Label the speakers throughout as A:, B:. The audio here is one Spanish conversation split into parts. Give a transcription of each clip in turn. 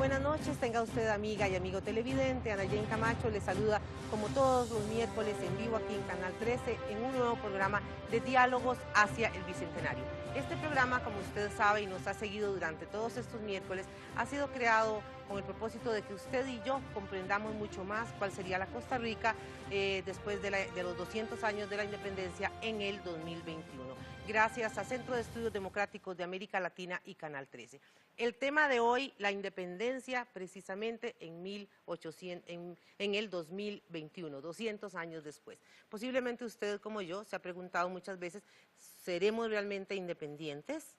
A: buenas noches, tenga usted amiga y amigo televidente. Ana Jane Camacho le saluda como todos los miércoles en vivo aquí en Canal 13 en un nuevo programa de diálogos hacia el Bicentenario. Este programa, como usted sabe y nos ha seguido durante todos estos miércoles, ha sido creado con el propósito de que usted y yo comprendamos mucho más cuál sería la Costa Rica después de los 200 años de la independencia en el 2021. Gracias a Centro de Estudios Democráticos de América Latina y Canal 13. El tema de hoy, la independencia, precisamente en el 2021, 200 años después. Posiblemente usted, como yo, se ha preguntado muchas veces, ¿seremos realmente independientes?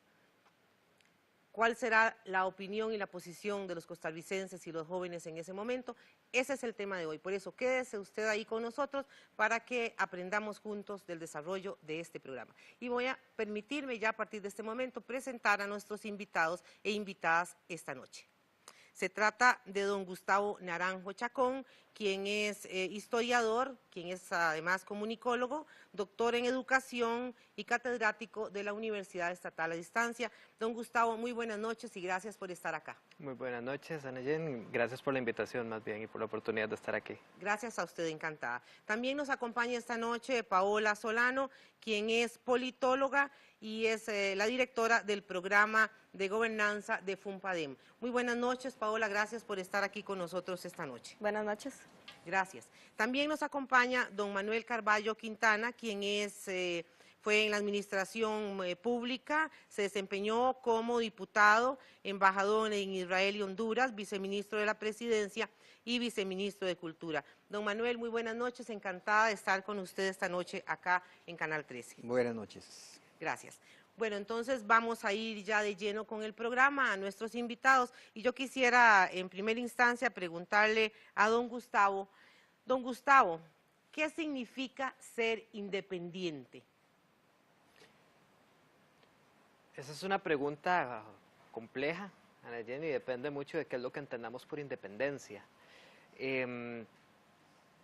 A: ¿Cuál será la opinión y la posición de los costarricenses y los jóvenes en ese momento? Ese es el tema de hoy. Por eso, quédese usted ahí con nosotros para que aprendamos juntos del desarrollo de este programa. Y voy a permitirme ya a partir de este momento presentar a nuestros invitados e invitadas esta noche. Se trata de don Gustavo Naranjo Chacón, quien es historiador, quien es además comunicólogo, doctor en educación y catedrático de la Universidad Estatal a Distancia. Don Gustavo, muy buenas noches y gracias por estar acá.
B: Muy buenas noches, Ana Jen. Gracias por la invitación más bien y por la oportunidad de estar aquí.
A: Gracias a usted, encantada. También nos acompaña esta noche Paola Solano, quien es politóloga y es la directora del programa de gobernanza de FUNPADEM. Muy buenas noches, Paola, gracias por estar aquí con nosotros esta noche.
C: Buenas noches.
A: Gracias. También nos acompaña don Manuel Carballo Quintana, quien fue en la administración pública, se desempeñó como diputado, embajador en Israel y Honduras, viceministro de la Presidencia y viceministro de Cultura. Don Manuel, muy buenas noches, encantada de estar con usted esta noche acá en Canal 13.
D: Buenas noches.
A: Gracias. Bueno, entonces vamos a ir ya de lleno con el programa, a nuestros invitados, y yo quisiera en primera instancia preguntarle a don Gustavo, ¿qué significa ser independiente?
B: Esa es una pregunta compleja, Ana Jenny, y depende mucho de qué es lo que entendamos por independencia. En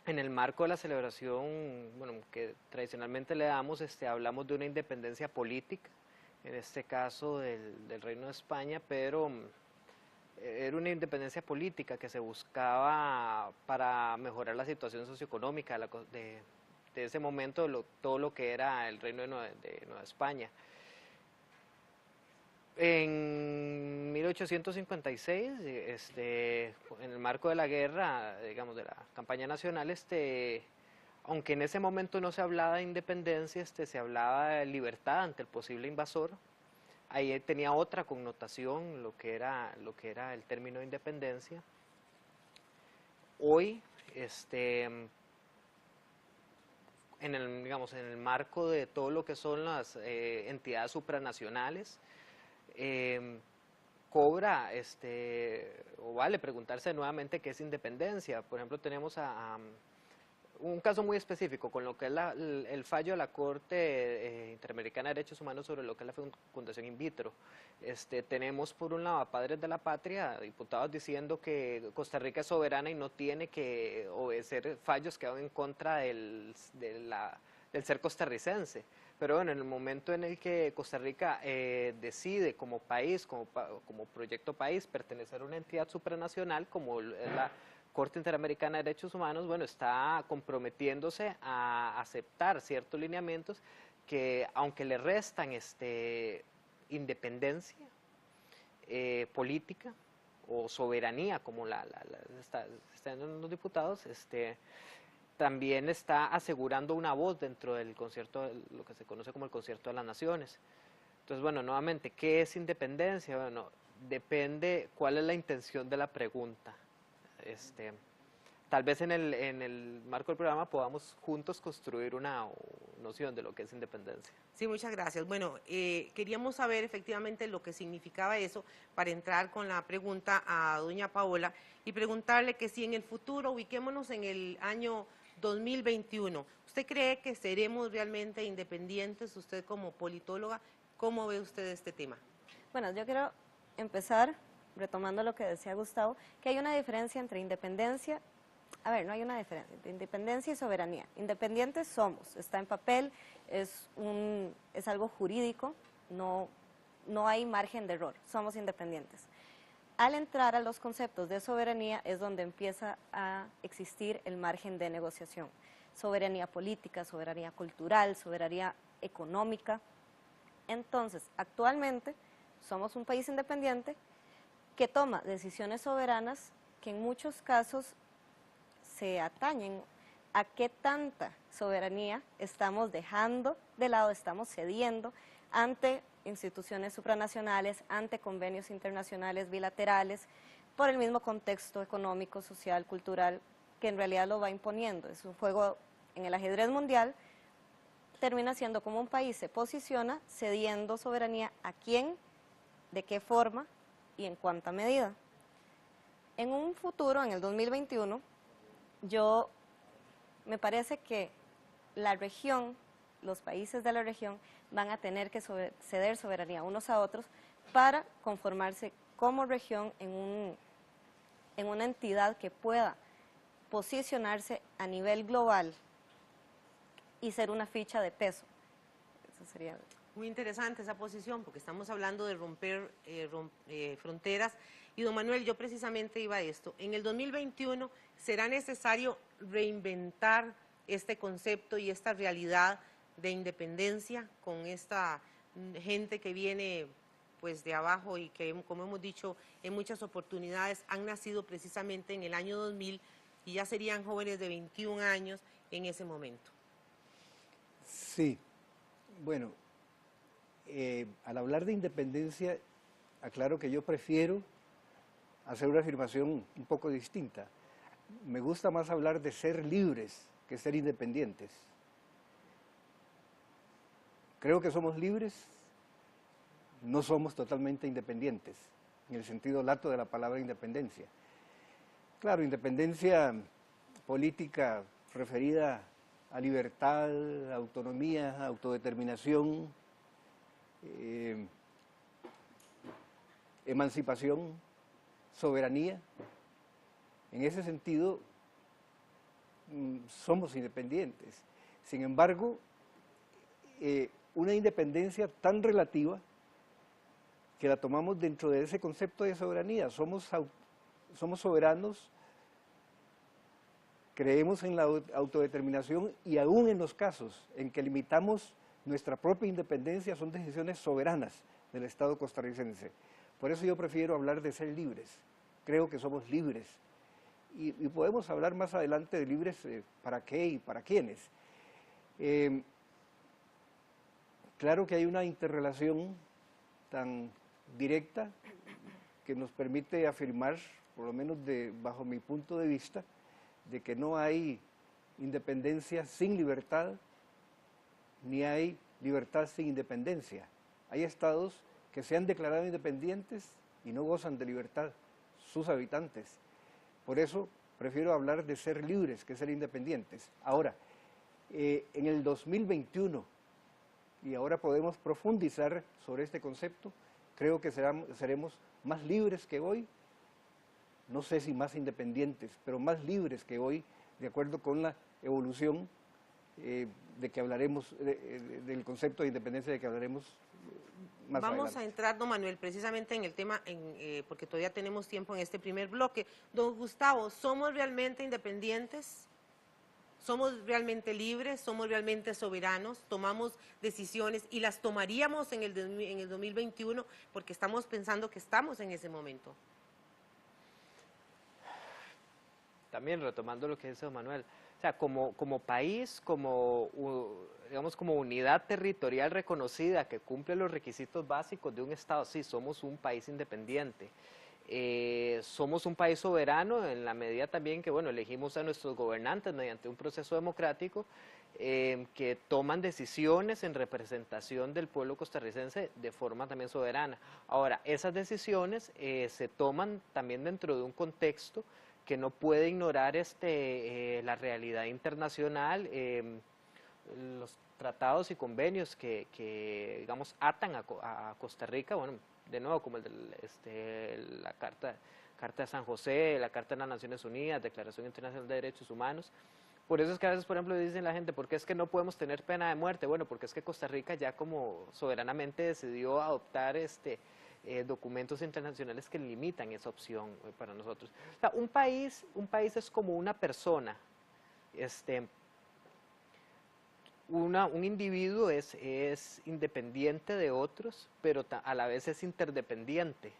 B: el marco de la celebración, bueno, que tradicionalmente le damos, hablamos de una independencia política, en este caso del Reino de España, pero era una independencia política que se buscaba para mejorar la situación socioeconómica de ese momento, todo lo que era el Reino de Nueva España. En 1856, en el marco de la guerra, digamos, de la campaña nacional, aunque en ese momento no se hablaba de independencia, se hablaba de libertad ante el posible invasor. Ahí tenía otra connotación lo que era el término de independencia. Hoy, en el marco de todo lo que son las entidades supranacionales, cobra, o vale preguntarse nuevamente qué es independencia. Por ejemplo, tenemos un caso muy específico con lo que es el fallo de la Corte Interamericana de Derechos Humanos sobre lo que es la fecundación in vitro. Tenemos por un lado a padres de la patria, diputados diciendo que Costa Rica es soberana y no tiene que obedecer fallos que van en contra del ser costarricense. Pero bueno, en el momento en el que Costa Rica decide como país, como proyecto país, pertenecer a una entidad supranacional como es la Corte Interamericana de Derechos Humanos, bueno, está comprometiéndose a aceptar ciertos lineamientos que, aunque le restan independencia política o soberanía, como están los diputados, también está asegurando una voz dentro del concierto, lo que se conoce como el Concierto de las Naciones. Entonces, bueno, nuevamente, ¿qué es independencia? Bueno, depende cuál es la intención de la pregunta. Tal vez en el marco del programa podamos juntos construir una noción de lo que es independencia.
A: Sí, muchas gracias. Bueno, queríamos saber efectivamente lo que significaba eso para entrar con la pregunta a doña Paola y preguntarle que si en el futuro, ubiquémonos en el año 2021, ¿usted cree que seremos realmente independientes? Usted como politóloga, ¿cómo ve usted este tema?
C: Bueno, yo quiero empezar retomando lo que decía Gustavo, que hay una diferencia entre independencia, no hay una diferencia entre independencia y soberanía. Independientes somos, está en papel, es algo jurídico, no hay margen de error, somos independientes. Al entrar a los conceptos de soberanía es donde empieza a existir el margen de negociación. Soberanía política, soberanía cultural, soberanía económica. Entonces, actualmente somos un país independiente que toma decisiones soberanas que en muchos casos se atañen a qué tanta soberanía estamos dejando de lado, estamos cediendo ante instituciones supranacionales, ante convenios internacionales bilaterales, por el mismo contexto económico, social, cultural, que en realidad lo va imponiendo. Es un juego en el ajedrez mundial, termina siendo como un país se posiciona cediendo soberanía a quién, de qué forma y en cuánta medida. En un futuro, en el 2021, me parece que la región, los países de la región van a tener que ceder soberanía unos a otros para conformarse como región en una entidad que pueda posicionarse a nivel global y ser una ficha de peso. Eso sería...
A: Muy interesante esa posición, porque estamos hablando de romper fronteras. Y don Manuel, yo precisamente iba a esto. En el 2021 será necesario reinventar este concepto y esta realidad de independencia con esta gente que viene pues de abajo y que, como hemos dicho, en muchas oportunidades han nacido precisamente en el año 2000 y ya serían jóvenes de 21 años en ese momento.
D: Sí, bueno, al hablar de independencia, aclaro que yo prefiero hacer una afirmación un poco distinta. Me gusta más hablar de ser libres que ser independientes. Creo que somos libres, no somos totalmente independientes, en el sentido lato de la palabra independencia. Claro, independencia política referida a libertad, autonomía, autodeterminación, emancipación, soberanía. En ese sentido, somos independientes. Sin embargo, una independencia tan relativa que la tomamos dentro de ese concepto de soberanía. Somos soberanos, creemos en la autodeterminación y aún en los casos en que limitamos nuestra propia independencia son decisiones soberanas del Estado costarricense. Por eso yo prefiero hablar de ser libres. Creo que somos libres. Y podemos hablar más adelante de libres para qué y para quiénes. Claro que hay una interrelación tan directa que nos permite afirmar, por lo menos bajo mi punto de vista, de que no hay independencia sin libertad, ni hay libertad sin independencia. Hay estados que se han declarado independientes y no gozan de libertad, sus habitantes. Por eso prefiero hablar de ser libres que ser independientes. Ahora, en el 2021, y ahora podemos profundizar sobre este concepto, creo que seremos más libres que hoy, no sé si más independientes, pero más libres que hoy, de acuerdo con la evolución de que hablaremos, del concepto de independencia de que hablaremos más adelante.
A: Vamos a entrar, don Manuel, precisamente en el tema, porque todavía tenemos tiempo en este primer bloque. Don Gustavo, ¿somos realmente independientes? ¿Somos realmente libres? ¿Somos realmente soberanos? ¿Tomamos decisiones y las tomaríamos en el 2021? Porque estamos pensando que estamos en ese momento.
B: También retomando lo que dice don Manuel, o sea, como país, digamos como unidad territorial reconocida que cumple los requisitos básicos de un Estado, sí, somos un país independiente. Somos un país soberano en la medida también que, bueno, elegimos a nuestros gobernantes mediante un proceso democrático que toman decisiones en representación del pueblo costarricense de forma también soberana. Ahora, esas decisiones se toman también dentro de un contexto que no puede ignorar la realidad internacional, los tratados y convenios que digamos, atan a Costa Rica, bueno, de nuevo, como la Carta de San José, la Carta de las Naciones Unidas, Declaración Internacional de Derechos Humanos. Por eso es que a veces, por ejemplo, dicen la gente, ¿por qué es que no podemos tener pena de muerte? Bueno, porque es que Costa Rica ya como soberanamente decidió adoptar documentos internacionales que limitan esa opción para nosotros. O sea, un país es como una persona. Un individuo es independiente de otros, pero a la vez es interdependiente.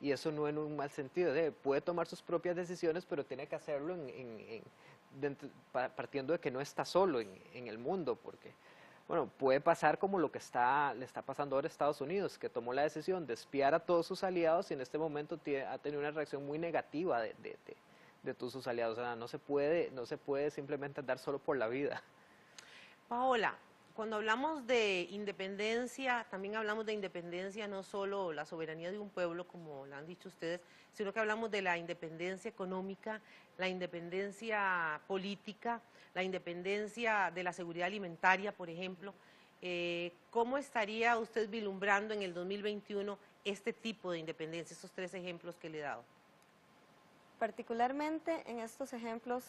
B: Y eso no en un mal sentido. Puede tomar sus propias decisiones, pero tiene que hacerlo partiendo de que no está solo en el mundo, porque bueno, puede pasar como lo que le está pasando ahora a Estados Unidos, que tomó la decisión de espiar a todos sus aliados y en este momento ha tenido una reacción muy negativa de todos sus aliados. O sea, no se puede simplemente andar solo por la vida.
A: Paola, cuando hablamos de independencia, también hablamos de independencia, no solo la soberanía de un pueblo, como lo han dicho ustedes, sino que hablamos de la independencia económica, la independencia política, la independencia de la seguridad alimentaria, por ejemplo. ¿Cómo estaría usted vislumbrando en el 2021 este tipo de independencia, esos 3 ejemplos que le he dado?
C: Particularmente en estos ejemplos,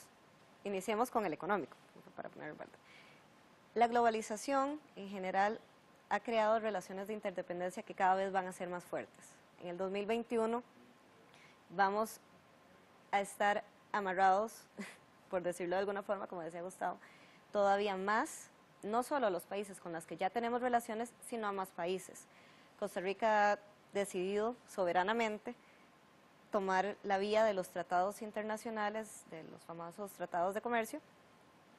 C: iniciemos con el económico, para poner en cuenta. La globalización en general ha creado relaciones de interdependencia que cada vez van a ser más fuertes. En el 2021 vamos a estar amarrados, por decirlo de alguna forma, como decía Gustavo, todavía más, no solo a los países con los que ya tenemos relaciones, sino a más países. Costa Rica ha decidido soberanamente tomar la vía de los tratados internacionales, de los famosos tratados de comercio,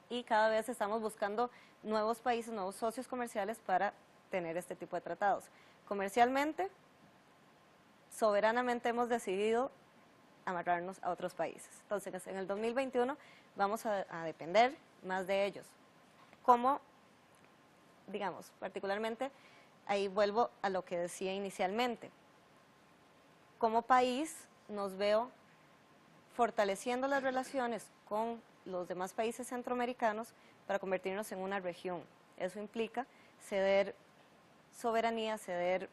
C: y cada vez estamos buscando nuevos países, nuevos socios comerciales para tener este tipo de tratados. Comercialmente, soberanamente hemos decidido amarrarnos a otros países. Entonces, en el 2021 vamos a depender más de ellos. Como, digamos, particularmente, ahí vuelvo a lo que decía inicialmente. Como país, nos veo fortaleciendo las relaciones con los demás países centroamericanos para convertirnos en una región. Eso implica ceder soberanía, ceder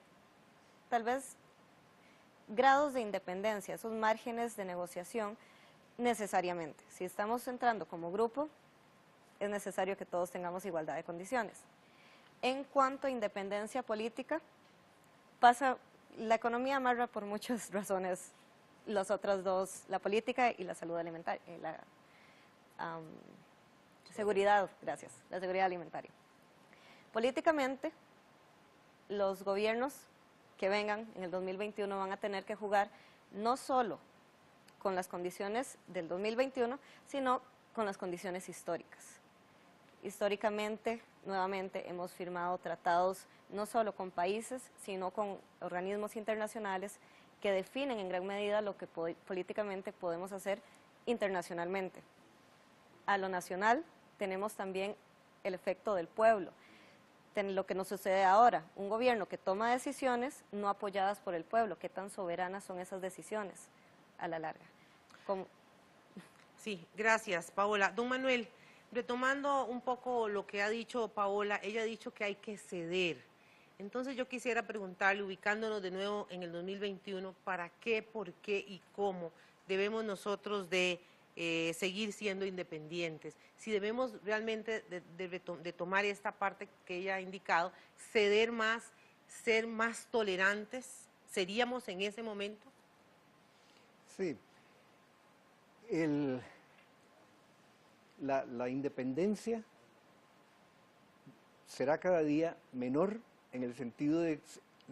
C: tal vez grados de independencia, esos márgenes de negociación necesariamente. Si estamos entrando como grupo, es necesario que todos tengamos igualdad de condiciones. En cuanto a independencia política, la economía amarra por muchas razones las otras dos, la política y la salud alimentaria, seguridad, gracias, la seguridad alimentaria. Políticamente, los gobiernos que vengan en el 2021 van a tener que jugar no solo con las condiciones del 2021, sino con las condiciones históricas. Históricamente, nuevamente, hemos firmado tratados no solo con países, sino con organismos internacionales que definen en gran medida lo que políticamente podemos hacer internacionalmente. A lo nacional tenemos también el efecto del pueblo. Lo que nos sucede ahora, un gobierno que toma decisiones no apoyadas por el pueblo. ¿Qué tan soberanas son esas decisiones a la larga?
A: Sí, gracias, Paola. Don Manuel, retomando un poco lo que ha dicho Paola, ella ha dicho que hay que ceder. Entonces yo quisiera preguntarle, ubicándonos de nuevo en el 2021, ¿para qué, por qué y cómo debemos nosotros de seguir siendo independientes? Si debemos realmente de tomar esta parte que ella ha indicado, ceder más, ser más tolerantes, ¿seríamos en ese momento?
D: Sí. La independencia será cada día menor en el sentido de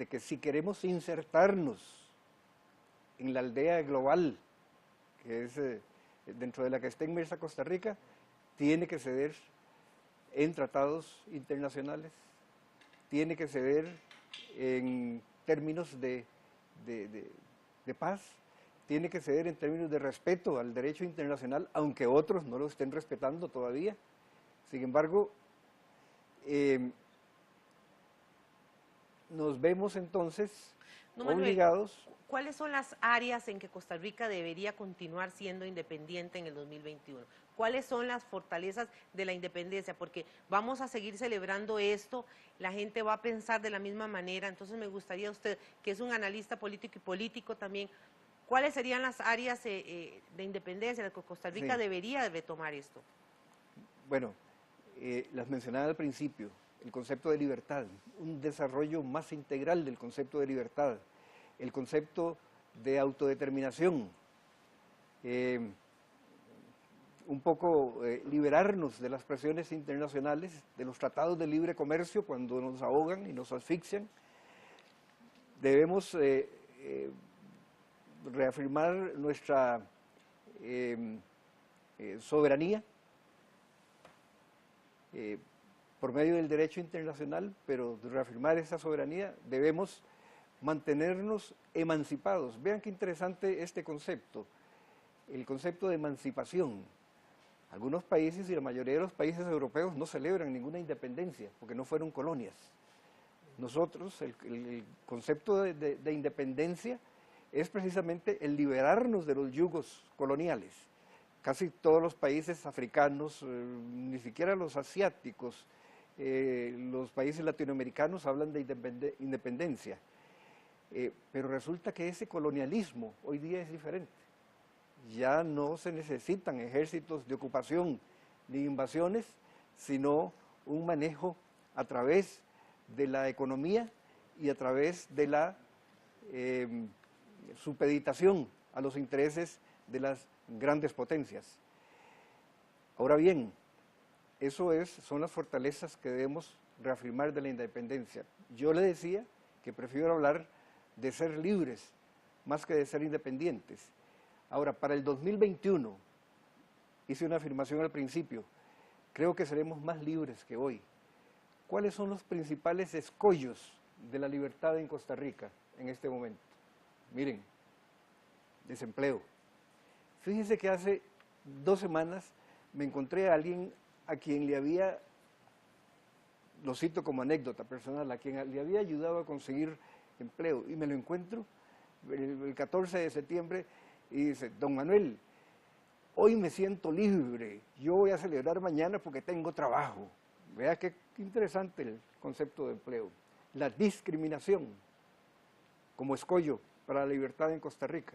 D: que si queremos insertarnos en la aldea global, que es dentro de la que está inmersa Costa Rica, tiene que ceder en tratados internacionales, tiene que ceder en términos de paz, tiene que ceder en términos de respeto al derecho internacional, aunque otros no lo estén respetando todavía. Sin embargo, nos vemos entonces obligados.
A: ¿Cuáles son las áreas en que Costa Rica debería continuar siendo independiente en el 2021? ¿Cuáles son las fortalezas de la independencia? Porque vamos a seguir celebrando esto, la gente va a pensar de la misma manera, entonces me gustaría usted, que es un analista político y político también, ¿cuáles serían las áreas de independencia en las que Costa Rica debería retomar esto?
D: Bueno, las mencionaba al principio, el concepto de libertad, un desarrollo más integral del concepto de libertad, el concepto de autodeterminación, un poco liberarnos de las presiones internacionales, de los tratados de libre comercio cuando nos ahogan y nos asfixian. Debemos reafirmar nuestra soberanía por medio del derecho internacional, pero de reafirmar esa soberanía debemos mantenernos emancipados. Vean qué interesante este concepto, el concepto de emancipación. Algunos países y la mayoría de los países europeos no celebran ninguna independencia porque no fueron colonias. Nosotros, el concepto de independencia es precisamente el liberarnos de los yugos coloniales. Casi todos los países africanos, ni siquiera los asiáticos, los países latinoamericanos hablan de independencia. Pero resulta que ese colonialismo hoy día es diferente. Ya no se necesitan ejércitos de ocupación ni invasiones, sino un manejo a través de la economía y a través de la supeditación a los intereses de las grandes potencias. Ahora bien, son las fortalezas que debemos reafirmar de la independencia. Yo le decía que prefiero hablar de ser libres más que de ser independientes. Ahora, para el 2021, hice una afirmación al principio, creo que seremos más libres que hoy. ¿Cuáles son los principales escollos de la libertad en Costa Rica en este momento? Miren, desempleo. Fíjense que hace 2 semanas me encontré a alguien a quien le había, lo cito como anécdota personal, a quien le había ayudado a conseguir empleo, y me lo encuentro el 14 de septiembre y dice: don Manuel, hoy me siento libre, yo voy a celebrar mañana porque tengo trabajo. Vea qué interesante el concepto de empleo. La discriminación como escollo para la libertad en Costa Rica.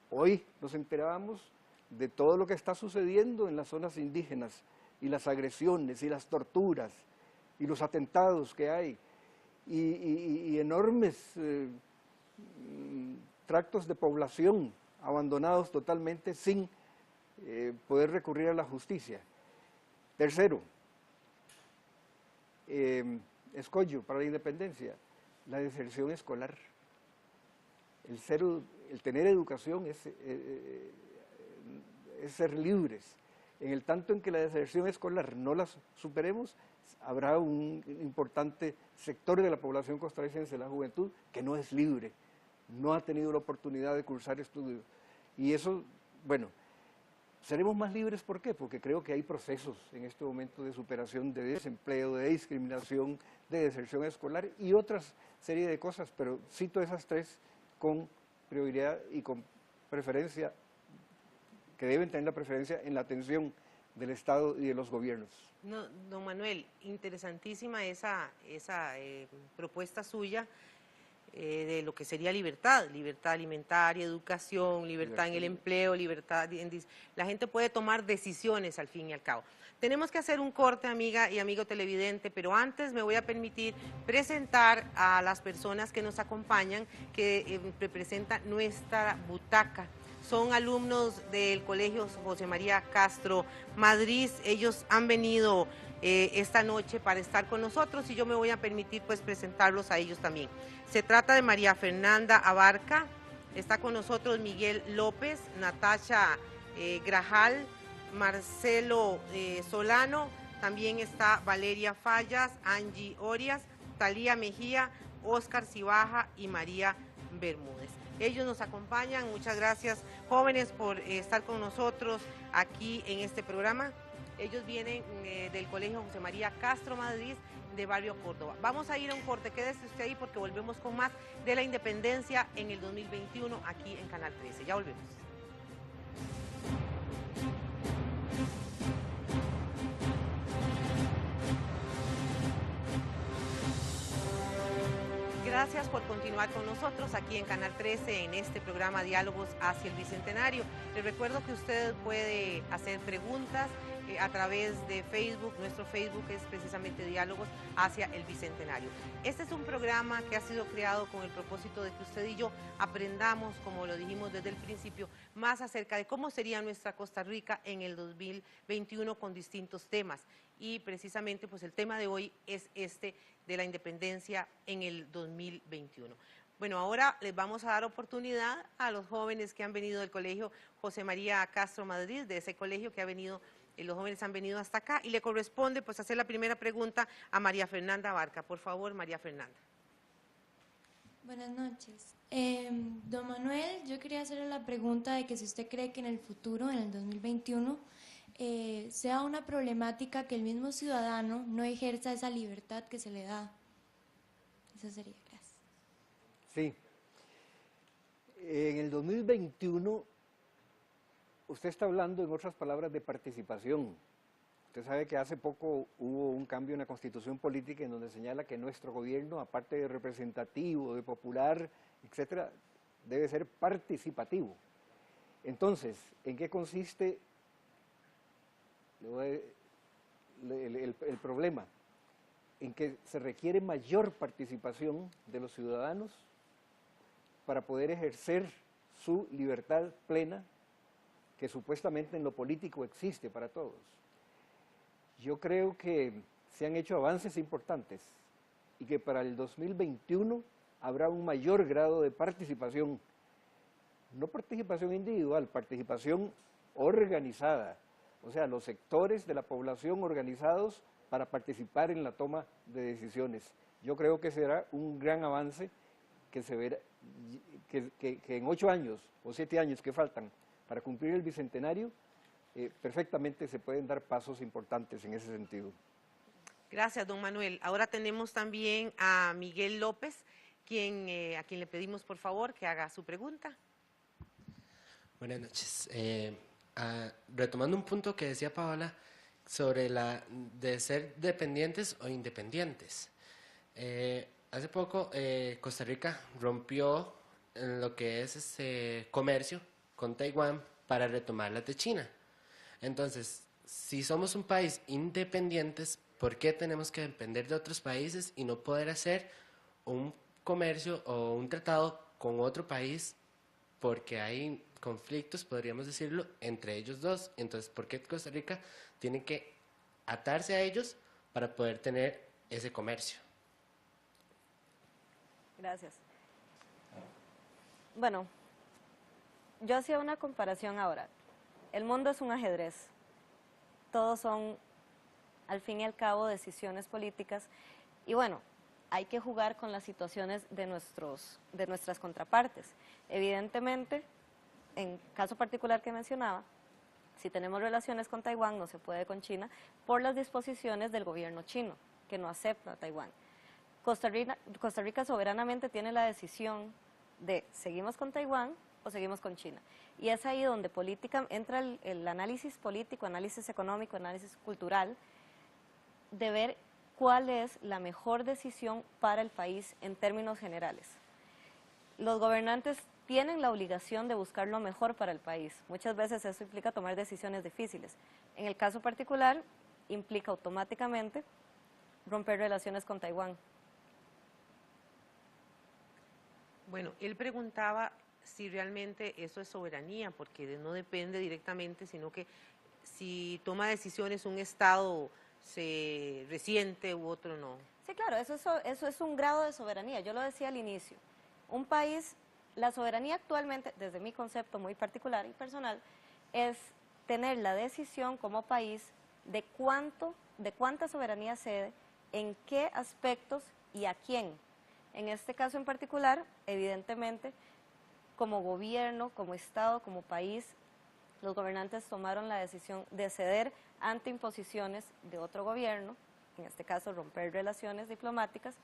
D: Hoy nos enterábamos de todo lo que está sucediendo en las zonas indígenas y las agresiones y las torturas y los atentados que hay y enormes tractos de población abandonados totalmente sin poder recurrir a la justicia. Tercero, escollo para la independencia, la deserción escolar. El tener educación es ser libres. En el tanto en que la deserción escolar no la superemos, habrá un importante sector de la población costarricense, la juventud, que no es libre, no ha tenido la oportunidad de cursar estudios. Y eso, bueno, seremos más libres, ¿por qué? Porque creo que hay procesos en este momento de superación de desempleo, de discriminación, de deserción escolar y otras serie de cosas, pero cito esas 3 con prioridad y con preferencia, que deben tener la preferencia en la atención del Estado y de los gobiernos.
A: No, don Manuel, interesantísima esa propuesta suya de lo que sería libertad alimentaria, educación, libertad en el empleo, libertad la gente puede tomar decisiones al fin y al cabo. Tenemos que hacer un corte, amiga y amigo televidente, pero antes me voy a permitir presentar a las personas que nos acompañan, que representan nuestra butaca. Son alumnos del Colegio José María Castro Madrid. Ellos han venido esta noche para estar con nosotros y yo me voy a permitir pues presentarlos a ellos también. Se trata de María Fernanda Abarca, está con nosotros Miguel López, Natasha Grajal, Marcelo Solano, también está Valeria Fallas, Angie Orias, Talía Mejía, Óscar Cibaja y María Bermúdez. Ellos nos acompañan, muchas gracias jóvenes por estar con nosotros aquí en este programa. Ellos vienen del Colegio José María Castro Madrid de Barrio Córdoba. Vamos a ir a un corte, quédese usted ahí porque volvemos con más de la independencia en el 2021 aquí en Canal 13. Ya volvemos. Gracias por continuar con nosotros aquí en Canal 13 en este programa Diálogos hacia el Bicentenario. Les recuerdo que usted puede hacer preguntas a través de Facebook. Nuestro Facebook es precisamente Diálogos hacia el Bicentenario. Este es un programa que ha sido creado con el propósito de que usted y yo aprendamos, como lo dijimos desde el principio, más acerca de cómo sería nuestra Costa Rica en el 2021 con distintos temas. Y precisamente pues el tema de hoy es este de la independencia en el 2021. Bueno, ahora les vamos a dar oportunidad a los jóvenes que han venido del colegio José María Castro Madrid, de ese colegio que ha venido, los jóvenes han venido hasta acá, y le corresponde pues hacer la primera pregunta a María Fernanda Barca. Por favor, María Fernanda.
E: Buenas noches. Don Manuel, yo quería hacerle la pregunta de que si usted cree que en el futuro, en el 2021, sea una problemática que el mismo ciudadano no ejerza esa libertad que se le da. Eso sería, gracias.
D: Sí. En el 2021, usted está hablando, en otras palabras, de participación. Usted sabe que hace poco hubo un cambio en la Constitución Política en donde señala que nuestro gobierno, aparte de representativo, de popular, etcétera, debe ser participativo. Entonces, ¿en qué consiste el problema? En que se requiere mayor participación de los ciudadanos para poder ejercer su libertad plena, que supuestamente en lo político existe para todos. Yo creo que se han hecho avances importantes y que para el 2021 habrá un mayor grado de participación, no participación individual, participación organizada, o sea, los sectores de la población organizados para participar en la toma de decisiones. Yo creo que será un gran avance que se verá, que en 8 años o 7 años que faltan para cumplir el Bicentenario, perfectamente se pueden dar pasos importantes en ese sentido.
A: Gracias, don Manuel. Ahora tenemos también a Miguel López, a quien le pedimos por favor que haga su pregunta.
F: Buenas noches. Retomando un punto que decía Paola sobre la de ser dependientes o independientes. Hace poco Costa Rica rompió lo que es ese comercio con Taiwán para retomar las de China. Entonces, si somos un país independientes, ¿por qué tenemos que depender de otros países y no poder hacer un comercio o un tratado con otro país? Porque hay conflictos, podríamos decirlo, entre ellos dos. Entonces, ¿por qué Costa Rica tiene que atarse a ellos para poder tener ese comercio?
C: Gracias. Bueno, yo hacía una comparación ahora. El mundo es un ajedrez. Todos son, al fin y al cabo, decisiones políticas. Y bueno, hay que jugar con las situaciones de nuestras contrapartes. Evidentemente, en caso particular que mencionaba, si tenemos relaciones con Taiwán, no se puede con China, por las disposiciones del gobierno chino, que no acepta a Taiwán. Costa Rica soberanamente tiene la decisión de seguimos con Taiwán o seguimos con China. Y es ahí donde entra el análisis político, análisis económico, análisis cultural, de ver cuál es la mejor decisión para el país en términos generales. Los gobernantes tienen la obligación de buscar lo mejor para el país. Muchas veces eso implica tomar decisiones difíciles. En el caso particular, implica automáticamente romper relaciones con Taiwán.
A: Bueno, él preguntaba si realmente eso es soberanía, porque no depende directamente, sino que si toma decisiones un Estado se resiente u otro no.
C: Sí, claro, eso es un grado de soberanía. Yo lo decía al inicio. Un país, la soberanía actualmente, desde mi concepto muy particular y personal, es tener la decisión como país de cuánta soberanía cede, en qué aspectos y a quién. En este caso en particular, evidentemente, como gobierno, como Estado, como país, los gobernantes tomaron la decisión de ceder ante imposiciones de otro gobierno, en este caso romper relaciones diplomáticas,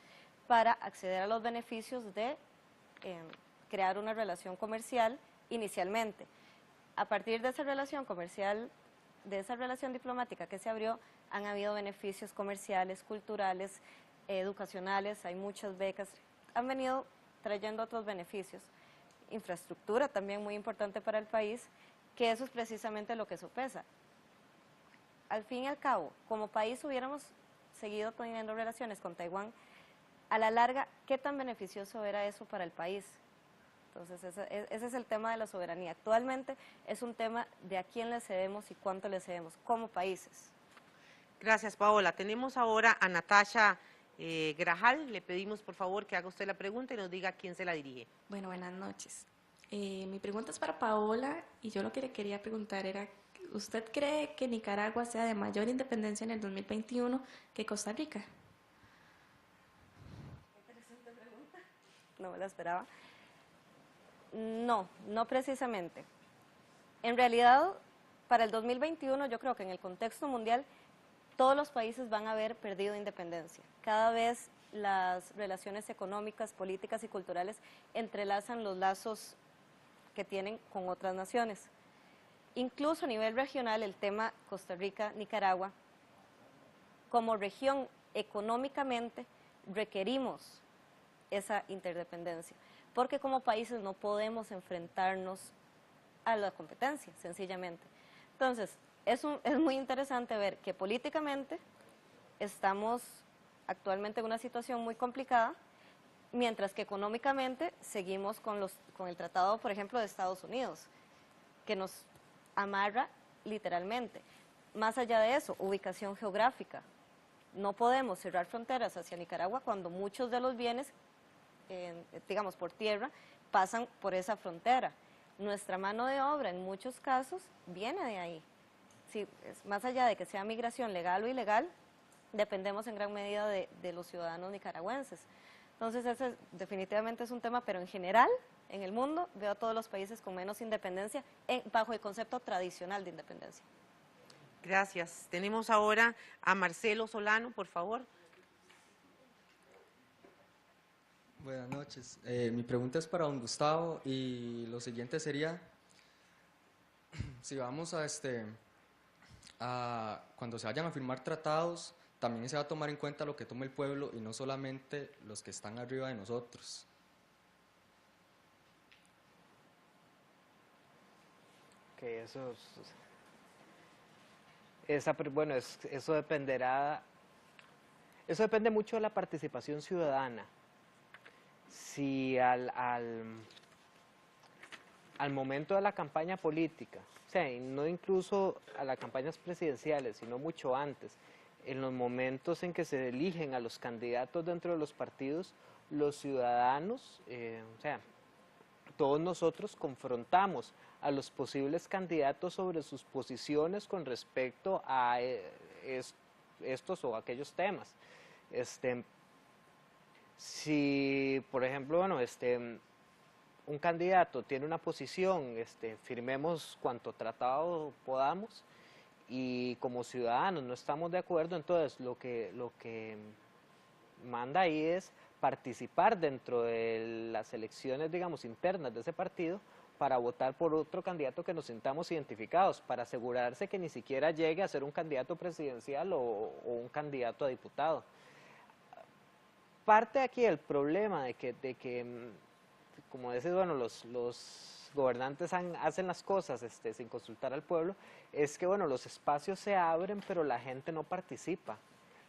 C: para acceder a los beneficios de crear una relación comercial inicialmente. A partir de esa relación comercial, de esa relación diplomática que se abrió, han habido beneficios comerciales, culturales, educacionales, hay muchas becas, han venido trayendo otros beneficios. Infraestructura también muy importante para el país, que eso es precisamente lo que sopesa. al fin y al cabo, como país hubiéramos seguido teniendo relaciones con Taiwán, a la larga, ¿qué tan beneficioso era eso para el país? Entonces, ese es el tema de la soberanía. Actualmente es un tema de a quién le cedemos y cuánto le cedemos como países.
A: Gracias, Paola. Tenemos ahora a Natasha Grajal. Le pedimos, por favor, que haga usted la pregunta y nos diga a quién se la dirige.
G: Bueno, buenas noches. Mi pregunta es para Paola y yo lo que le quería preguntar era, ¿usted cree que Nicaragua sea de mayor independencia en el 2021 que Costa Rica?
C: Interesante pregunta. No me la esperaba. No, no precisamente. En realidad, para el 2021 yo creo que en el contexto mundial todos los países van a haber perdido independencia. Cada vez las relaciones económicas, políticas y culturales entrelazan los lazos que tienen con otras naciones. Incluso a nivel regional, el tema Costa Rica, Nicaragua, como región económicamente requerimos esa interdependencia, porque como países no podemos enfrentarnos a la competencia, sencillamente. Entonces, es muy interesante ver que políticamente estamos actualmente en una situación muy complicada, mientras que económicamente seguimos con el tratado, por ejemplo, de Estados Unidos, que nos amarra literalmente. Más allá de eso, ubicación geográfica. No podemos cerrar fronteras hacia Nicaragua cuando muchos de los bienes, digamos por tierra, pasan por esa frontera. Nuestra mano de obra en muchos casos viene de ahí. Sí, más allá de que sea migración legal o ilegal, dependemos en gran medida de los ciudadanos nicaragüenses. Entonces ese definitivamente es un tema, pero en general, en el mundo, veo a todos los países con menos independencia bajo el concepto tradicional de independencia.
A: Gracias. Tenemos ahora a Marcelo Solano, por favor.
H: Buenas noches. Mi pregunta es para don Gustavo y lo siguiente sería, si vamos a cuando se vayan a firmar tratados, también se va a tomar en cuenta lo que tome el pueblo y no solamente los que están arriba de nosotros.
B: Que bueno, eso dependerá, eso depende mucho de la participación ciudadana. Si al momento de la campaña política, o sea, y no incluso a las campañas presidenciales, sino mucho antes, en los momentos en que se eligen a los candidatos dentro de los partidos, los ciudadanos, o sea, todos nosotros confrontamos a los posibles candidatos sobre sus posiciones con respecto a estos o aquellos temas. Si, por ejemplo, bueno, un candidato tiene una posición, firmemos cuanto tratado podamos, y como ciudadanos no estamos de acuerdo, entonces lo que manda ahí es participar dentro de las elecciones, digamos, internas de ese partido para votar por otro candidato que nos sintamos identificados, para asegurarse que ni siquiera llegue a ser un candidato presidencial o un candidato a diputado. Parte aquí del problema de que como dices, bueno, los gobernantes hacen las cosas sin consultar al pueblo, es que bueno, los espacios se abren, pero la gente no participa.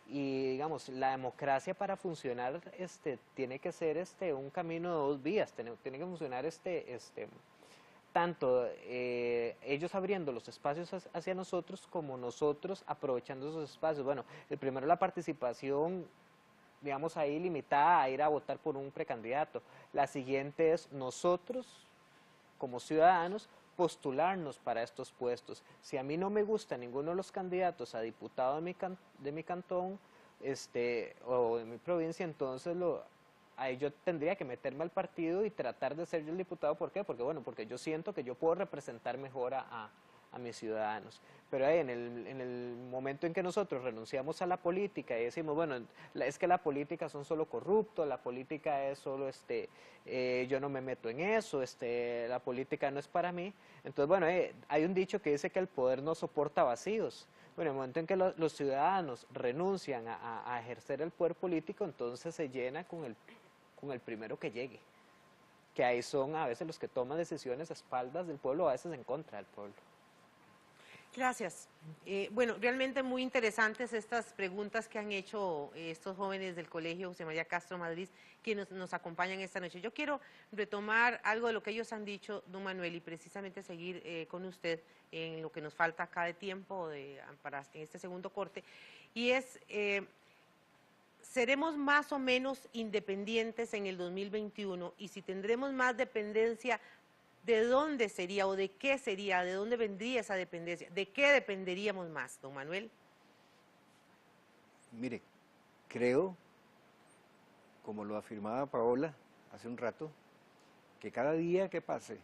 B: Y digamos, la democracia para funcionar tiene que ser un camino de dos vías, tiene que funcionar tanto ellos abriendo los espacios hacia nosotros como nosotros aprovechando esos espacios. Bueno, el primero la participación, digamos ahí limitada a ir a votar por un precandidato. La siguiente es nosotros como ciudadanos postularnos para estos puestos. Si a mí no me gusta ninguno de los candidatos a diputado de mi cantón o de mi provincia, entonces ahí yo tendría que meterme al partido y tratar de ser yo el diputado. ¿Por qué? Porque bueno, porque yo siento que yo puedo representar mejor a mis ciudadanos. Pero ahí en el momento en que nosotros renunciamos a la política y decimos, bueno, es que la política son solo corruptos, la política es solo, yo no me meto en eso, la política no es para mí. Entonces, bueno, hay un dicho que dice que el poder no soporta vacíos. Bueno, en el momento en que los ciudadanos renuncian a ejercer el poder político, entonces se llena con el primero que llegue. Que ahí son a veces los que toman decisiones a espaldas del pueblo, a veces en contra del pueblo.
A: Gracias. Bueno, realmente muy interesantes estas preguntas que han hecho estos jóvenes del Colegio José María Castro Madrid que nos acompañan esta noche. Yo quiero retomar algo de lo que ellos han dicho, don Manuel, y precisamente seguir con usted en lo que nos falta acá de tiempo en este segundo corte, y es, ¿seremos más o menos independientes en el 2021? Y si tendremos más dependencia, ¿de dónde sería o de qué sería? ¿De dónde vendría esa dependencia? ¿De qué dependeríamos más, don Manuel?
D: Mire, creo, como lo afirmaba Paola hace un rato, que cada día que pase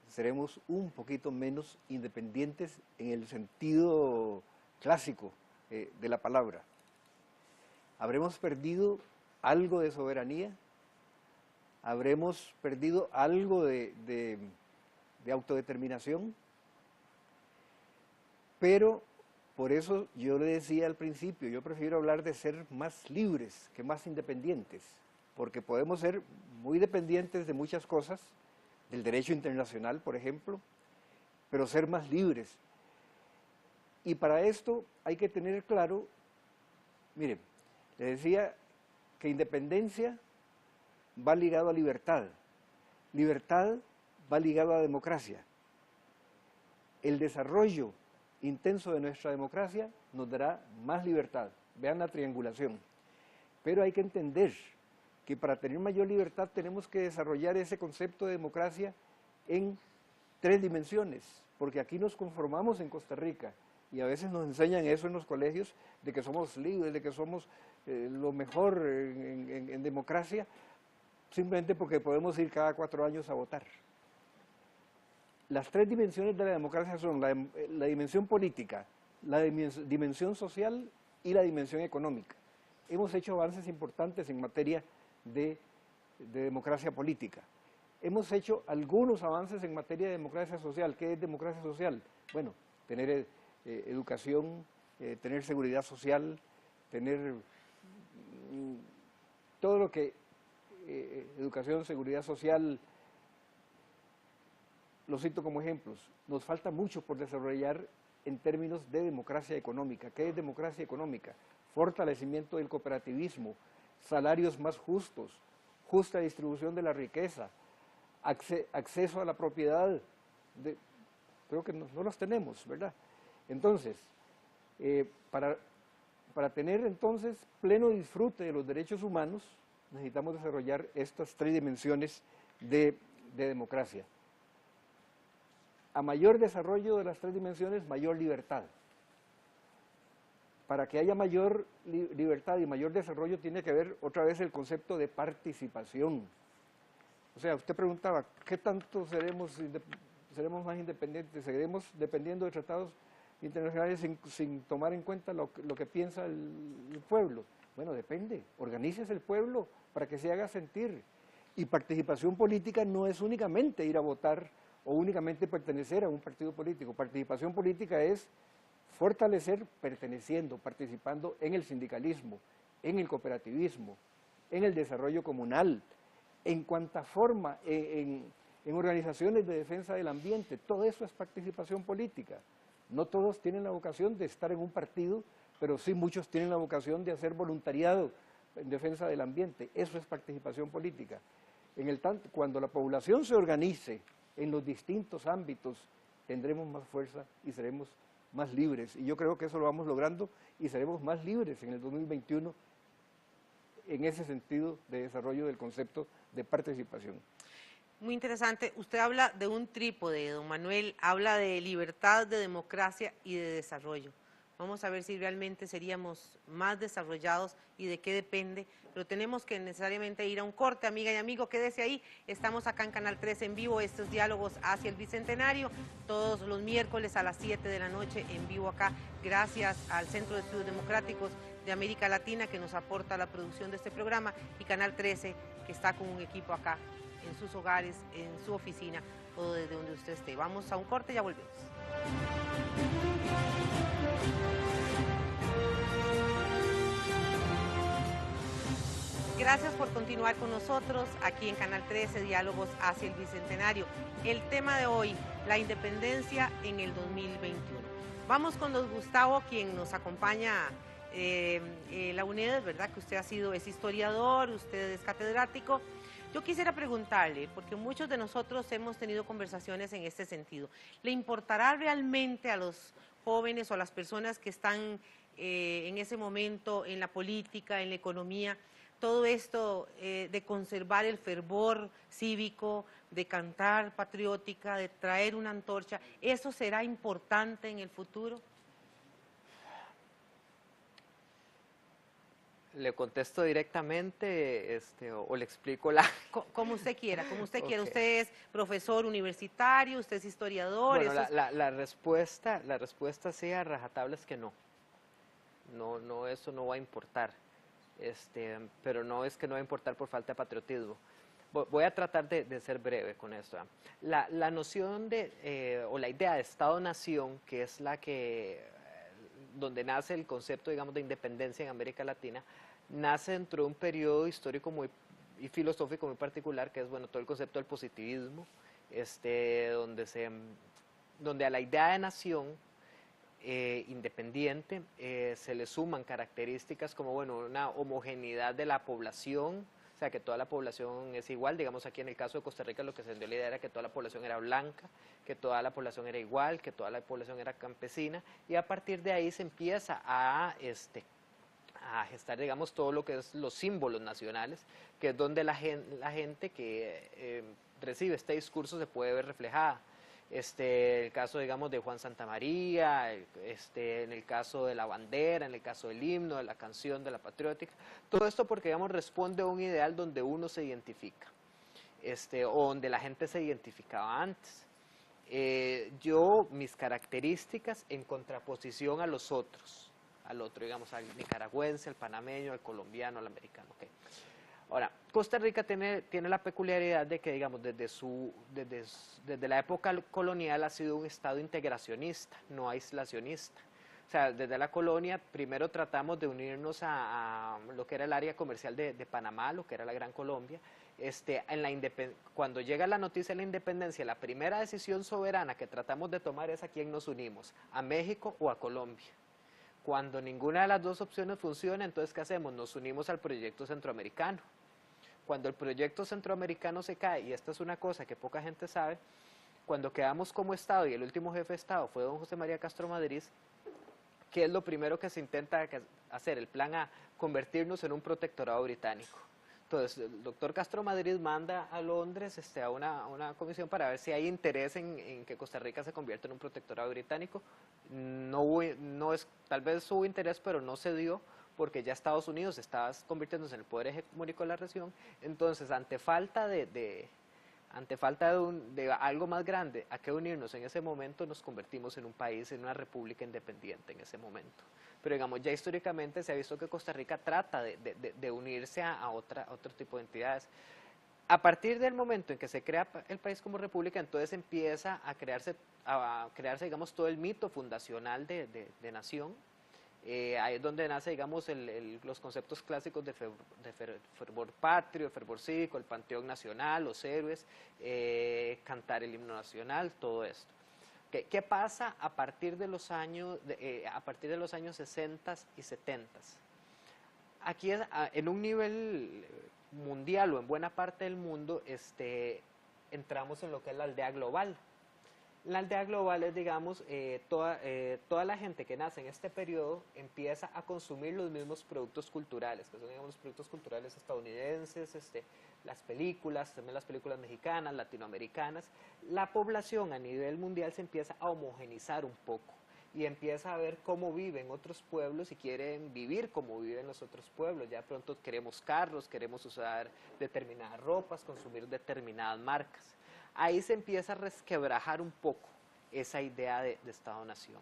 D: seremos un poquito menos independientes en el sentido clásico de la palabra. Habremos perdido algo de soberanía, habremos perdido algo de autodeterminación, pero por eso yo le decía al principio, yo prefiero hablar de ser más libres que más independientes, porque podemos ser muy dependientes de muchas cosas, del derecho internacional, por ejemplo, pero ser más libres. Y para esto hay que tener claro, miren, le decía que independencia va ligado a libertad, libertad va ligado a democracia. El desarrollo intenso de nuestra democracia nos dará más libertad. Vean la triangulación. Pero hay que entender que para tener mayor libertad tenemos que desarrollar ese concepto de democracia en 3 dimensiones, porque aquí nos conformamos en Costa Rica y a veces nos enseñan eso en los colegios, de que somos libres, de que somos lo mejor en democracia, simplemente porque podemos ir cada 4 años a votar. Las 3 dimensiones de la democracia son la dimensión política, la dimensión social y la dimensión económica. Hemos hecho avances importantes en materia de democracia política. Hemos hecho algunos avances en materia de democracia social. ¿Qué es democracia social? Bueno, tener educación, tener seguridad social, tener todo lo que educación, seguridad social, lo cito como ejemplos. Nos falta mucho por desarrollar en términos de democracia económica. ¿Qué es democracia económica? Fortalecimiento del cooperativismo, salarios más justos, justa distribución de la riqueza, acceso a la propiedad. Creo que no los tenemos, ¿verdad? Entonces, para tener entonces pleno disfrute de los derechos humanos, necesitamos desarrollar estas 3 dimensiones de democracia. A mayor desarrollo de las 3 dimensiones, mayor libertad. Para que haya mayor libertad y mayor desarrollo tiene que ver otra vez el concepto de participación. O sea, usted preguntaba, ¿qué tanto seremos más independientes? ¿Seguiremos dependiendo de tratados internacionales sin tomar en cuenta lo que piensa el pueblo? Bueno, depende. Organícese el pueblo para que se haga sentir. Y participación política no es únicamente ir a votar o únicamente pertenecer a un partido político. Participación política es fortalecer perteneciendo, participando en el sindicalismo, en el cooperativismo, en el desarrollo comunal, en cuanta forma, en organizaciones de defensa del ambiente. Todo eso es participación política. No todos tienen la vocación de estar en un partido, pero sí muchos tienen la vocación de hacer voluntariado en defensa del ambiente. Eso es participación política. Cuando la población se organice en los distintos ámbitos, tendremos más fuerza y seremos más libres. Y yo creo que eso lo vamos logrando y seremos más libres en el 2021 en ese sentido de desarrollo del concepto de participación.
A: Muy interesante. Usted habla de un trípode, don Manuel, habla de libertad, de democracia y de desarrollo. Vamos a ver si realmente seríamos más desarrollados y de qué depende, pero tenemos que necesariamente ir a un corte, amiga y amigo, quédese ahí. Estamos acá en Canal 13 en vivo, estos diálogos hacia el Bicentenario, todos los miércoles a las 7 de la noche en vivo acá, gracias al Centro de Estudios Democráticos de América Latina que nos aporta la producción de este programa, y Canal 13 que está con un equipo acá en sus hogares, en su oficina o desde donde usted esté. Vamos a un corte y ya volvemos. Gracias por continuar con nosotros aquí en Canal 13, Diálogos hacia el Bicentenario. El tema de hoy, la independencia en el 2021. Vamos con don Gustavo, quien nos acompaña la UNED, ¿verdad? Que usted es historiador, usted es catedrático. Yo quisiera preguntarle, porque muchos de nosotros hemos tenido conversaciones en este sentido, ¿le importará realmente a los jóvenes o a las personas que están en ese momento en la política, en la economía, todo esto de conservar el fervor cívico, de cantar patriótica, de traer una antorcha? ¿Eso será importante en el futuro?
B: ¿Le contesto directamente o le explico la...?
A: Como usted quiera, como usted quiera.
B: Ok.
A: Usted es profesor universitario, usted es historiador.
B: Bueno,
A: eso es-
B: la respuesta sí a rajatabla es que no. No, eso no va a importar. Pero no es que no va a importar por falta de patriotismo. Voy a tratar de ser breve con esto. La noción o la idea de Estado-Nación, que es la que, donde nace el concepto, digamos, de independencia en América Latina, nace dentro de un periodo histórico y filosófico muy particular, que es, bueno, todo el concepto del positivismo, donde a la idea de nación independiente se le suman características como, bueno, una homogeneidad de la población, o sea, que toda la población es igual. Digamos, aquí en el caso de Costa Rica lo que se dio la idea era que toda la población era blanca, que toda la población era igual, que toda la población era campesina, y a partir de ahí se empieza a gestar, digamos, todo lo que es los símbolos nacionales, que es donde la gente que recibe este discurso se puede ver reflejada. El caso, digamos, de Juan Santamaría, en el caso de la bandera, en el caso del himno, de la canción, de la patriótica, todo esto porque, digamos, responde a un ideal donde uno se identifica, o donde la gente se identificaba antes. Mis características en contraposición a los otros, al otro, digamos, al nicaragüense, al panameño, al colombiano, al americano. Okay. Ahora, Costa Rica tiene la peculiaridad de que, digamos, desde la época colonial ha sido un estado integracionista, no aislacionista. O sea, desde la colonia primero tratamos de unirnos a lo que era el área comercial de Panamá, lo que era la Gran Colombia. Cuando llega la noticia de la independencia, la primera decisión soberana que tratamos de tomar es a quién nos unimos, a México o a Colombia. Cuando ninguna de las dos opciones funciona, entonces ¿qué hacemos? Nos unimos al proyecto centroamericano. Cuando el proyecto centroamericano se cae, y esta es una cosa que poca gente sabe, cuando quedamos como Estado y el último jefe de Estado fue don José María Castro Madriz, ¿qué es lo primero que se intenta hacer? El plan A, convertirnos en un protectorado británico. Entonces, el doctor Castro Madriz manda a Londres a una comisión para ver si hay interés en que Costa Rica se convierta en un protectorado británico. Tal vez hubo interés, pero no se dio, porque ya Estados Unidos estaba convirtiéndose en el poder hegemónico de la región. Entonces, ante falta de algo más grande a que unirnos en ese momento, nos convertimos en un país, en una república independiente en ese momento. Pero digamos, ya históricamente se ha visto que Costa Rica trata de unirse a otro tipo de entidades. A partir del momento en que se crea el país como república, entonces empieza a crearse, digamos, todo el mito fundacional de nación. Ahí es donde nace, digamos, los conceptos clásicos de fervor patrio, fervor cívico, el panteón nacional, los héroes, cantar el himno nacional, todo esto. ¿Qué pasa a partir de los años 60 y 70? Aquí en un nivel mundial o en buena parte del mundo entramos en lo que es la aldea global. La aldea global es, digamos, toda la gente que nace en este periodo empieza a consumir los mismos productos culturales, que son, digamos, los productos culturales estadounidenses, las películas, también las películas mexicanas, latinoamericanas. La población a nivel mundial se empieza a homogenizar un poco y empieza a ver cómo viven otros pueblos y quieren vivir como viven los otros pueblos. Ya pronto queremos carros, queremos usar determinadas ropas, consumir determinadas marcas. Ahí se empieza a resquebrajar un poco esa idea de Estado-Nación.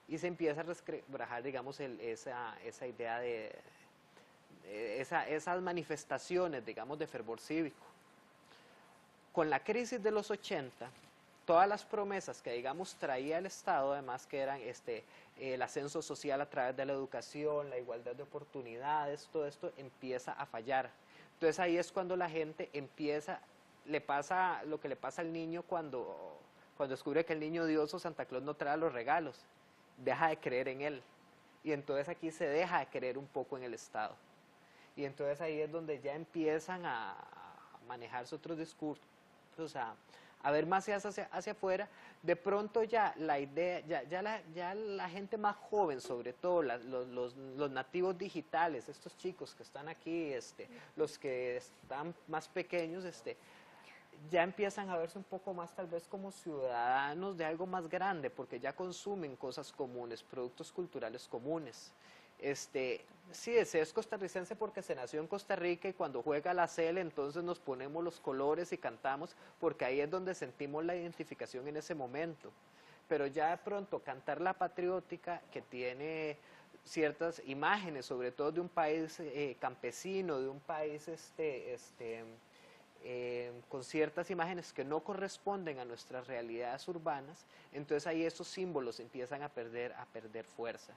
B: Y se empieza a resquebrajar, digamos, esa idea esas manifestaciones, digamos, de fervor cívico. Con la crisis de los 80, todas las promesas que, digamos, traía el Estado, además que eran el ascenso social a través de la educación, la igualdad de oportunidades, todo esto empieza a fallar. Entonces ahí es cuando la gente le pasa lo que le pasa al niño cuando descubre que el niño Dios o Santa Claus no trae los regalos. deja de creer en él. Y entonces aquí se deja de creer un poco en el Estado. Y entonces ahí es donde ya empiezan a manejarse otros discursos, a ver más hacia afuera. De pronto ya la idea, ya la gente más joven, sobre todo los nativos digitales, estos chicos que están aquí, los que están más pequeños, ya empiezan a verse un poco más tal vez como ciudadanos de algo más grande, porque ya consumen cosas comunes, productos culturales comunes. Sí, ese es costarricense porque se nació en Costa Rica y cuando juega la CL entonces nos ponemos los colores y cantamos porque ahí es donde sentimos la identificación en ese momento. Pero ya de pronto cantar la patriótica que tiene ciertas imágenes, sobre todo de un país campesino, de un país con ciertas imágenes que no corresponden a nuestras realidades urbanas, entonces ahí esos símbolos empiezan a perder fuerza.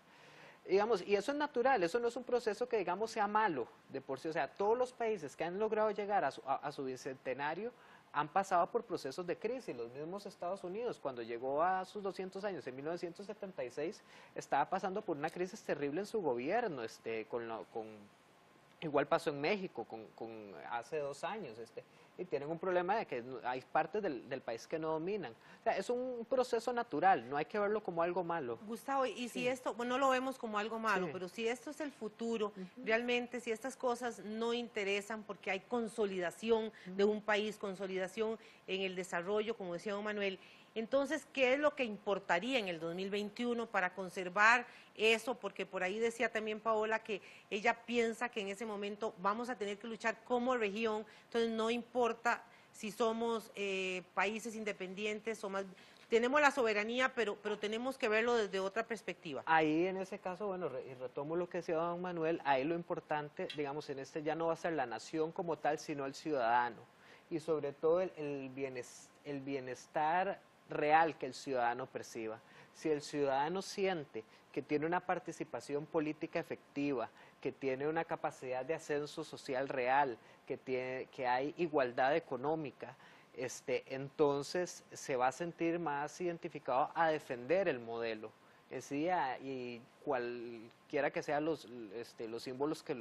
B: Digamos, y eso es natural, eso no es un proceso que digamos sea malo de por sí, o sea, todos los países que han logrado llegar a su bicentenario han pasado por procesos de crisis. Los mismos Estados Unidos, cuando llegó a sus 200 años en 1976, estaba pasando por una crisis terrible en su gobierno, igual pasó en México hace 2 años, y tienen un problema de que hay partes del país que no dominan. O sea, es un proceso natural, no hay que verlo como algo malo.
A: Gustavo, y si esto, bueno, no lo vemos como algo malo, pero si esto es el futuro, realmente si estas cosas no interesan porque hay consolidación de un país, consolidación en el desarrollo, como decía don Manuel, entonces, ¿qué es lo que importaría en el 2021 para conservar eso? Porque por ahí decía también Paola que ella piensa que en ese momento vamos a tener que luchar como región, entonces no importa si somos países independientes o más, tenemos la soberanía, pero tenemos que verlo desde otra perspectiva.
B: Ahí en ese caso, bueno, y retomo lo que decía don Manuel, ahí lo importante, digamos, ya no va a ser la nación como tal, sino el ciudadano, y sobre todo el bienestar real que el ciudadano perciba. Si el ciudadano siente que tiene una participación política efectiva, que tiene una capacidad de ascenso social real, que hay igualdad económica, entonces se va a sentir más identificado a defender el modelo. Y cualquiera que sean los símbolos que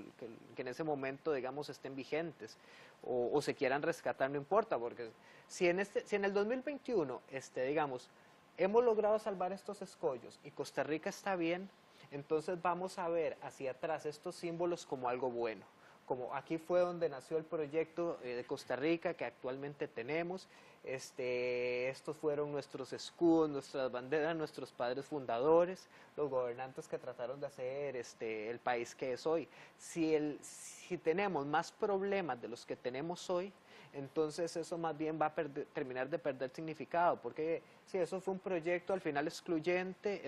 B: en ese momento, digamos, estén vigentes o se quieran rescatar, no importa, porque si en el 2021, digamos, hemos logrado salvar estos escollos y Costa Rica está bien, entonces vamos a ver hacia atrás estos símbolos como algo bueno. Como aquí fue donde nació el proyecto de Costa Rica que actualmente tenemos, estos fueron nuestros escudos, nuestras banderas, nuestros padres fundadores, los gobernantes que trataron de hacer el país que es hoy. Si tenemos más problemas de los que tenemos hoy, entonces eso más bien va a terminar de perder significado, porque si eso fue un proyecto al final excluyente,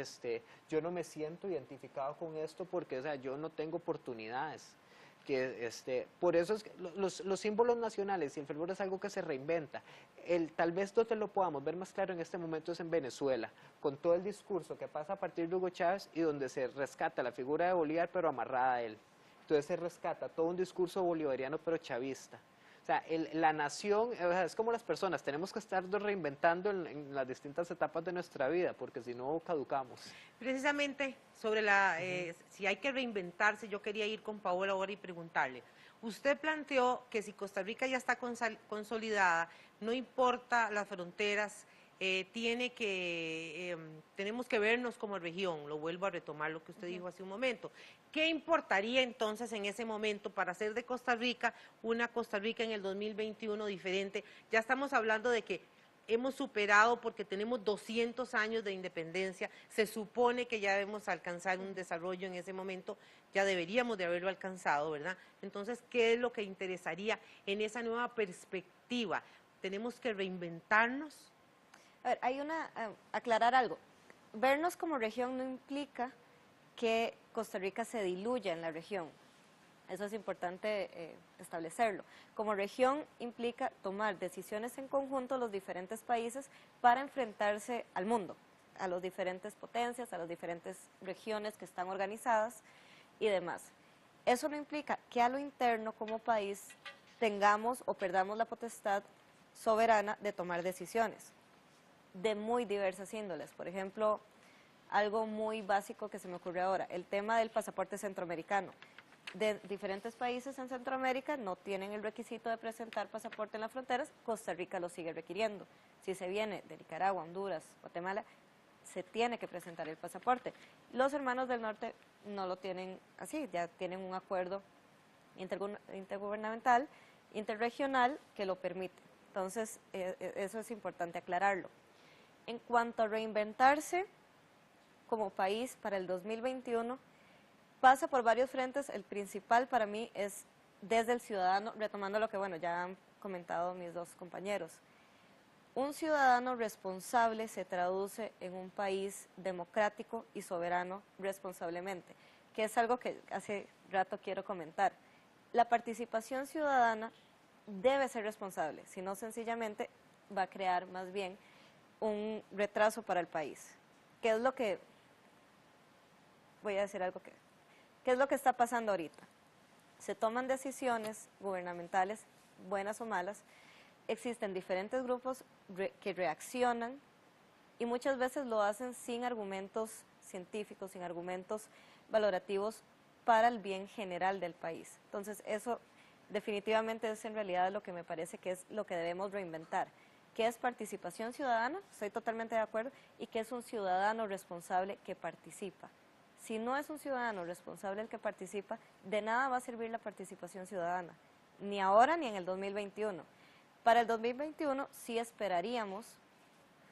B: yo no me siento identificado con esto porque, o sea, yo no tengo oportunidades. Por eso es que los símbolos nacionales y el folclore es algo que se reinventa. Tal vez donde lo podamos ver más claro en este momento es en Venezuela, con todo el discurso que pasa a partir de Hugo Chávez y donde se rescata la figura de Bolívar pero amarrada a él. Entonces se rescata todo un discurso bolivariano pero chavista. O sea, la nación, es como las personas, tenemos que estar reinventando en las distintas etapas de nuestra vida, porque si no caducamos.
A: Precisamente sobre si hay que reinventarse, yo quería ir con Paola ahora y preguntarle. Usted planteó que si Costa Rica ya está consolidada, no importa las fronteras, tenemos que vernos como región, lo vuelvo a retomar lo que usted dijo hace un momento. ¿Qué importaría entonces en ese momento para hacer de Costa Rica una Costa Rica en el 2021 diferente? Ya estamos hablando de que hemos superado porque tenemos 200 años de independencia, se supone que ya debemos alcanzar un desarrollo en ese momento, ya deberíamos de haberlo alcanzado, ¿verdad? Entonces, ¿qué es lo que interesaría en esa nueva perspectiva? ¿Tenemos que reinventarnos?
C: A ver, aclarar algo. Vernos como región no implica que Costa Rica se diluya en la región. Eso es importante establecerlo. Como región implica tomar decisiones en conjunto los diferentes países para enfrentarse al mundo, a las diferentes potencias, a las diferentes regiones que están organizadas y demás. Eso no implica que a lo interno como país tengamos o perdamos la potestad soberana de tomar decisiones de muy diversas índoles. Por ejemplo, algo muy básico que se me ocurre ahora, el tema del pasaporte centroamericano. De diferentes países en Centroamérica no tienen el requisito de presentar pasaporte en las fronteras, Costa Rica lo sigue requiriendo. Si se viene de Nicaragua, Honduras, Guatemala, se tiene que presentar el pasaporte. Los hermanos del norte no lo tienen así, ya tienen un acuerdo intergubernamental, interregional que lo permite. Entonces, eso es importante aclararlo. En cuanto a reinventarse como país para el 2021, pasa por varios frentes. El principal para mí es desde el ciudadano, retomando lo que ya han comentado mis dos compañeros. Un ciudadano responsable se traduce en un país democrático y soberano responsablemente, que es algo que hace rato quiero comentar. La participación ciudadana debe ser responsable, si no sencillamente va a crear más bien un retraso para el país. ¿Qué es lo que, voy a decir algo que, qué es lo que está pasando ahorita? Se toman decisiones gubernamentales, buenas o malas, existen diferentes grupos que reaccionan y muchas veces lo hacen sin argumentos científicos, sin argumentos valorativos para el bien general del país. Entonces eso definitivamente es en realidad lo que me parece que es lo que debemos reinventar. ¿Qué es participación ciudadana? Estoy totalmente de acuerdo. Y ¿qué es un ciudadano responsable que participa? Si no es un ciudadano responsable el que participa, de nada va a servir la participación ciudadana, ni ahora ni en el 2021. Para el 2021 sí esperaríamos,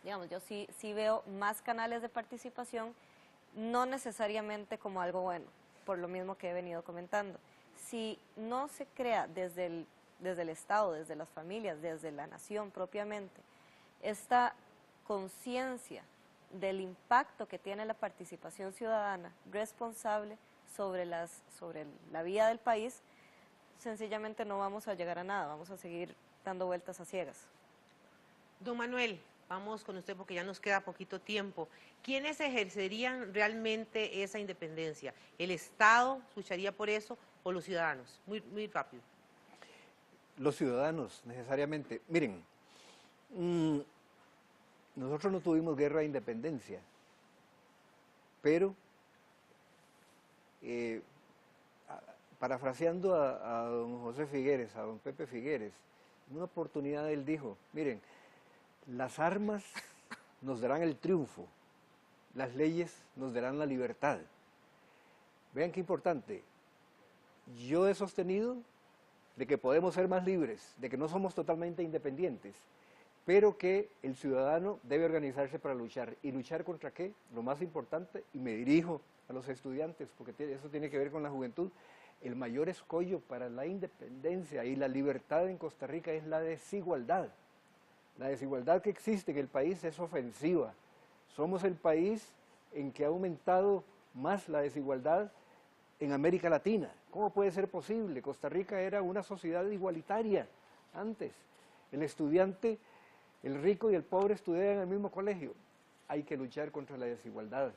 C: digamos, yo sí veo más canales de participación, no necesariamente como algo bueno, por lo mismo que he venido comentando. Si no se crea desde el Estado, desde las familias, desde la nación propiamente, esta conciencia del impacto que tiene la participación ciudadana responsable sobre la vida del país, sencillamente no vamos a llegar a nada, vamos a seguir dando vueltas a ciegas.
A: Don Manuel, vamos con usted porque ya nos queda poquito tiempo. ¿Quiénes ejercerían realmente esa independencia? ¿El Estado lucharía por eso o los ciudadanos? Muy rápido.
D: Los ciudadanos, necesariamente. Miren, nosotros no tuvimos guerra de independencia, pero, parafraseando a don José Figueres, a don Pepe Figueres, en una oportunidad él dijo, miren, las armas nos darán el triunfo, las leyes nos darán la libertad. Vean qué importante, yo he sostenido de que podemos ser más libres, de que no somos totalmente independientes, pero que el ciudadano debe organizarse para luchar. ¿Y luchar contra qué? Lo más importante, y me dirijo a los estudiantes, porque eso tiene que ver con la juventud, el mayor escollo para la independencia y la libertad en Costa Rica es la desigualdad. La desigualdad que existe en el país es ofensiva. Somos el país en que ha aumentado más la desigualdad en América Latina. ¿Cómo puede ser posible? Costa Rica era una sociedad igualitaria antes. El estudiante, el rico y el pobre estudiaban en el mismo colegio. Hay que luchar contra la desigualdad.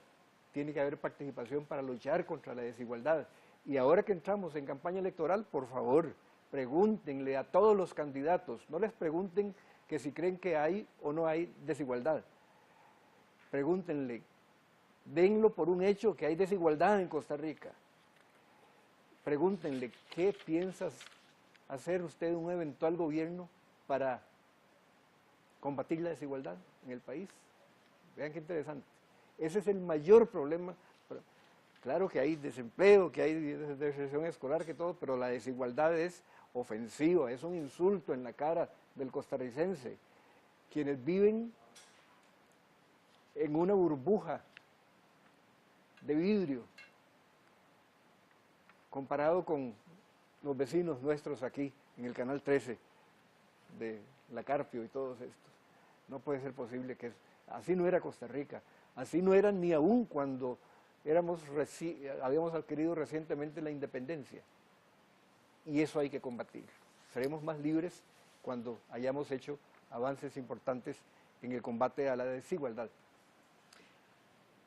D: Tiene que haber participación para luchar contra la desigualdad. Y ahora que entramos en campaña electoral, por favor, pregúntenle a todos los candidatos, no les pregunten que si creen que hay o no hay desigualdad. Pregúntenle, denlo por un hecho que hay desigualdad en Costa Rica. Pregúntenle, ¿qué piensas hacer usted en un eventual gobierno para combatir la desigualdad en el país? Vean qué interesante. Ese es el mayor problema. Claro que hay desempleo, que hay deserción escolar, que todo, pero la desigualdad es ofensiva, es un insulto en la cara del costarricense. Quienes viven en una burbuja de vidrio, comparado con los vecinos nuestros aquí, en el Canal 13, de La Carpio y todos estos. No puede ser posible que así no era Costa Rica, así no era ni aún cuando habíamos adquirido recientemente la independencia. Y eso hay que combatir. Seremos más libres cuando hayamos hecho avances importantes en el combate a la desigualdad.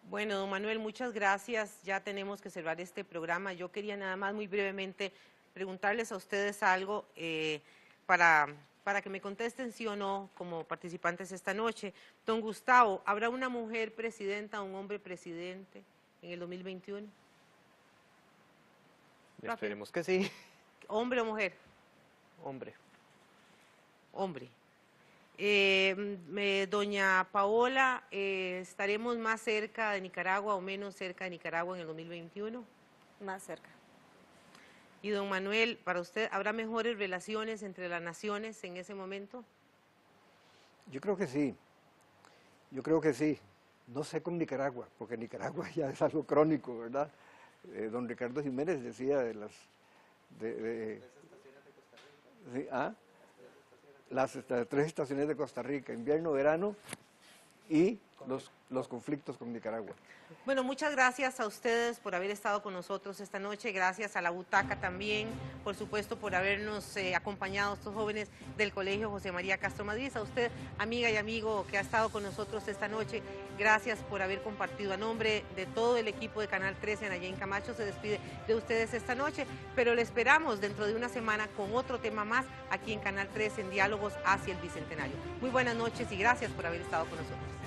A: Bueno, don Manuel, muchas gracias. Ya tenemos que cerrar este programa. Yo quería nada más muy brevemente preguntarles a ustedes algo para para que me contesten sí o no como participantes esta noche. Don Gustavo, ¿habrá una mujer presidenta o un hombre presidente en el 2021?
B: Esperemos que sí.
A: ¿Hombre o mujer?
B: Hombre.
A: Hombre. Doña Paola, ¿estaremos más cerca de Nicaragua o menos cerca de Nicaragua en el 2021?
C: Más cerca.
A: Y don Manuel, para usted, ¿habrá mejores relaciones entre las naciones en ese momento?
D: Yo creo que sí, yo creo que sí. No sé con Nicaragua, porque Nicaragua ya es algo crónico, ¿verdad? Don Ricardo Jiménez decía de las... Sí, ¿ah? Las 3 estaciones de Costa Rica, invierno, verano y los conflictos con Nicaragua.
A: Bueno, muchas gracias a ustedes por haber estado con nosotros esta noche, gracias a la Butaca también, por supuesto, por habernos acompañado estos jóvenes del Colegio José María Castro Madrid. A usted, amiga y amigo que ha estado con nosotros esta noche, gracias por haber compartido. A nombre de todo el equipo de Canal 13, Anayain Camacho se despide de ustedes esta noche, pero le esperamos dentro de una semana con otro tema más aquí en Canal 13 en Diálogos hacia el Bicentenario. Muy buenas noches y gracias por haber estado con nosotros.